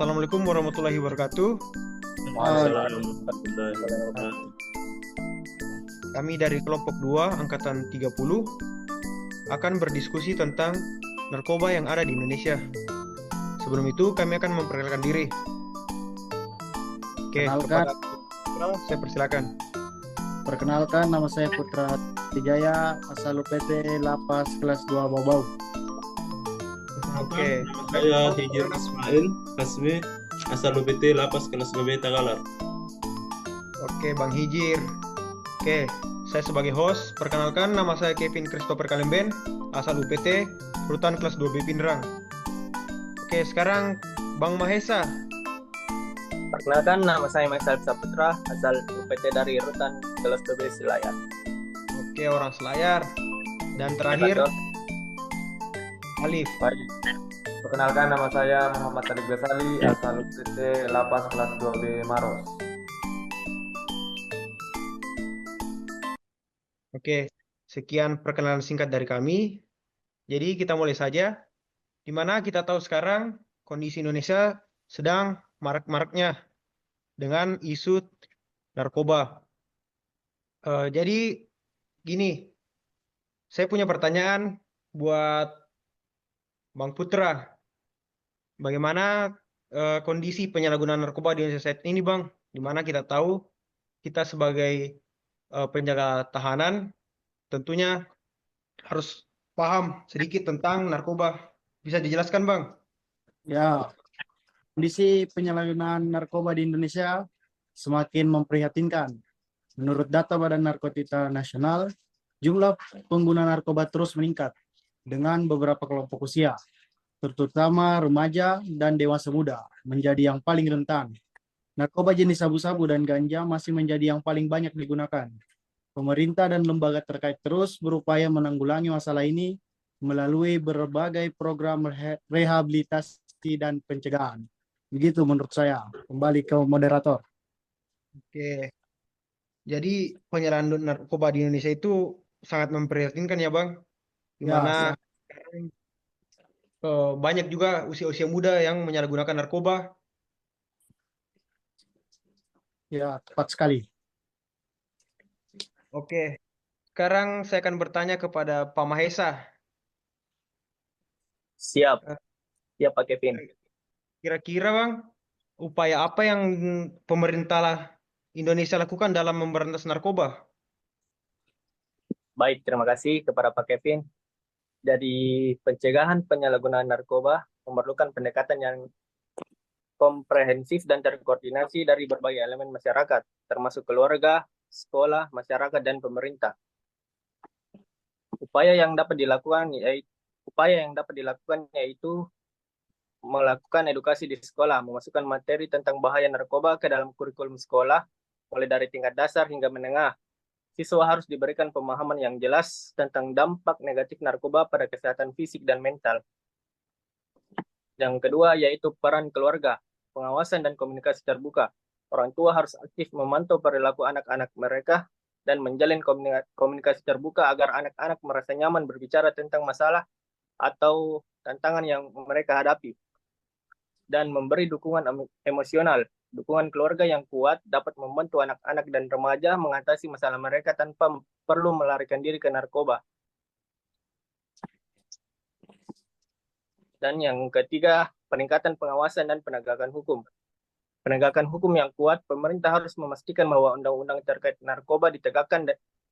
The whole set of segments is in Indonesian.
Assalamualaikum warahmatullahi wabarakatuh. Waalaikumsalam Waalaikumsalam. warahmatullahi wabarakatuh. Kami dari kelompok 2 angkatan 30 akan berdiskusi tentang narkoba yang ada di Indonesia. Sebelum itu kami akan memperkenalkan diri. Oke, Kenalkan, kepada saya persilakan. perkenalkan nama saya Putra Tijaya, asal UPT Lapas kelas 2 Bau-Bau. Oke, Nama saya Hijir Ismail Hasmi, asal UPT Lapas kelas 2B Tagalar. oke Bang Hijir. Oke, saya sebagai host, perkenalkan nama saya Kevin Christopher Kalemben, asal UPT, Rutan kelas 2B Pindrang. Oke, sekarang Bang Mahesa. Perkenalkan, nama saya Maisal Saputra, asal UPT dari Rutan kelas 2B Selayar. Oke, orang Selayar. Dan terakhir, Alif. Baik, perkenalkan nama saya Muhammad Tariq Besali, asal UPT Lapas kelas 2B Maros. Oke, sekian perkenalan singkat dari kami. Jadi kita mulai saja. Di mana kita tahu sekarang kondisi Indonesia sedang marak-maraknya dengan isu narkoba. Jadi gini, saya punya pertanyaan buat Bang Putra. Bagaimana kondisi penyalahgunaan narkoba di Indonesia saat ini, Bang? Di mana kita tahu kita sebagai penjaga tahanan tentunya harus paham sedikit tentang narkoba. Bisa dijelaskan, Bang? Ya, kondisi penyalahgunaan narkoba di Indonesia semakin memprihatinkan. Menurut data Badan Narkotika Nasional, jumlah pengguna narkoba terus meningkat dengan beberapa kelompok usia, terutama remaja dan dewasa muda, menjadi yang paling rentan. Narkoba jenis sabu-sabu dan ganja masih menjadi yang paling banyak digunakan. Pemerintah dan lembaga terkait terus berupaya menanggulangi masalah ini melalui berbagai program rehabilitasi dan pencegahan. Begitu menurut saya. Kembali ke moderator. Oke. Jadi penyalahgunaan narkoba di Indonesia itu sangat memprihatinkan ya, Bang. Di Ya, mana sekarang banyak juga usia-usia muda yang menyalahgunakan narkoba. ya tepat sekali. Oke. Sekarang saya akan bertanya kepada Pak Mahesa. Siap, Eh, siap Pak Kevin. Kira-kira, Bang, upaya apa yang pemerintah Indonesia lakukan dalam memberantas narkoba? Baik, terima kasih kepada Pak Kevin. Jadi pencegahan penyalahgunaan narkoba memerlukan pendekatan yang komprehensif dan terkoordinasi dari berbagai elemen masyarakat, termasuk keluarga, sekolah, masyarakat, dan pemerintah. Upaya yang dapat dilakukan yaitu melakukan edukasi di sekolah, memasukkan materi tentang bahaya narkoba ke dalam kurikulum sekolah, mulai dari tingkat dasar hingga menengah. Siswa harus diberikan pemahaman yang jelas tentang dampak negatif narkoba pada kesehatan fisik dan mental. Yang kedua yaitu peran keluarga, pengawasan dan komunikasi terbuka. Orang tua harus aktif memantau perilaku anak-anak mereka dan menjalin komunikasi terbuka agar anak-anak merasa nyaman berbicara tentang masalah atau tantangan yang mereka hadapi. Dan memberi dukungan emosional. Dukungan keluarga yang kuat dapat membantu anak-anak dan remaja mengatasi masalah mereka tanpa perlu melarikan diri ke narkoba. Dan yang ketiga, peningkatan pengawasan dan penegakan hukum. Penegakan hukum yang kuat, pemerintah harus memastikan bahwa undang-undang terkait narkoba ditegakkan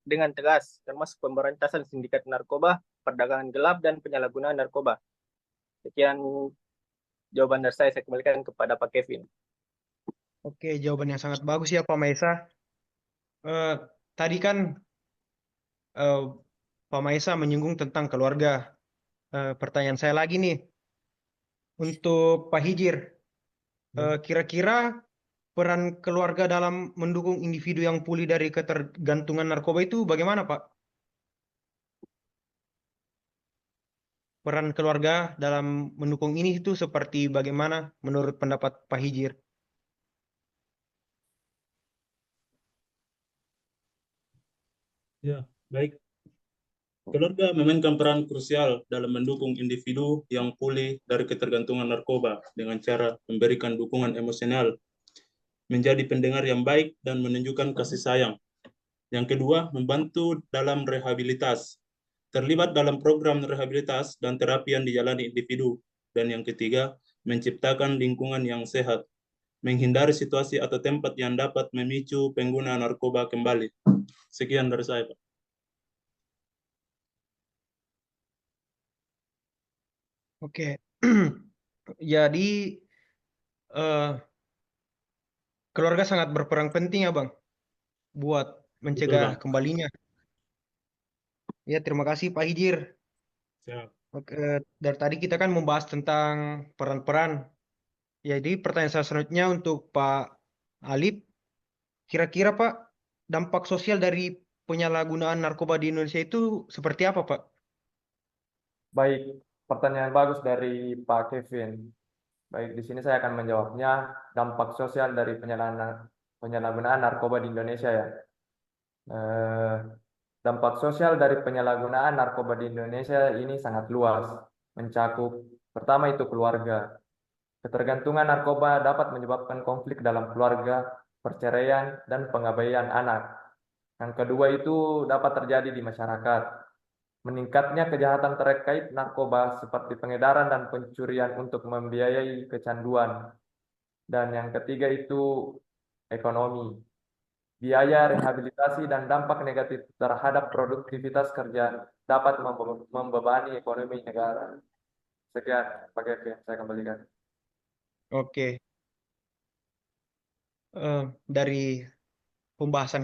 dengan tegas, termasuk pemberantasan sindikat narkoba, perdagangan gelap, dan penyalahgunaan narkoba. Sekian jawaban dari saya kembalikan kepada Pak Kevin. Oke, jawaban yang sangat bagus ya, Pak Mahesa. Eh, Tadi kan eh, Pak Mahesa menyinggung tentang keluarga. Pertanyaan saya lagi nih, untuk Pak Hijir, kira-kira peran keluarga dalam mendukung individu yang pulih dari ketergantungan narkoba itu bagaimana, Pak? Peran keluarga dalam mendukung ini itu seperti bagaimana menurut pendapat Pak Hijir? Ya, baik. Keluarga memainkan peran krusial dalam mendukung individu yang pulih dari ketergantungan narkoba dengan cara memberikan dukungan emosional, menjadi pendengar yang baik, dan menunjukkan kasih sayang. Yang kedua, membantu dalam rehabilitas, terlibat dalam program rehabilitas dan terapi yang dijalani individu. Dan yang ketiga, menciptakan lingkungan yang sehat, menghindari situasi atau tempat yang dapat memicu pengguna narkoba kembali. Sekian dari saya, Pak. Oke. Jadi eh, keluarga sangat berperan penting ya Bang buat Betul, mencegah Bang. kembalinya. Ya, terima kasih Pak Hijir. Siap. Oke, dari tadi kita kan membahas tentang peran-peran. Jadi pertanyaan saya selanjutnya untuk Pak Alip, kira-kira Pak, dampak sosial dari penyalahgunaan narkoba di Indonesia itu seperti apa Pak? Baik, pertanyaan bagus dari Pak Kevin. Baik, di sini saya akan menjawabnya dampak sosial dari penyalahgunaan narkoba di Indonesia ya. Eh, Dampak sosial dari penyalahgunaan narkoba di Indonesia ini sangat luas, mencakup pertama itu keluarga. Ketergantungan narkoba dapat menyebabkan konflik dalam keluarga, perceraian, dan pengabaian anak. Yang kedua itu dapat terjadi di masyarakat. Meningkatnya kejahatan terkait narkoba seperti pengedaran dan pencurian untuk membiayai kecanduan. Dan yang ketiga itu ekonomi. Biaya rehabilitasi dan dampak negatif terhadap produktivitas kerja dapat membebani ekonomi negara. Sekian, Pak Kevin, saya kembalikan. Oke, dari pembahasan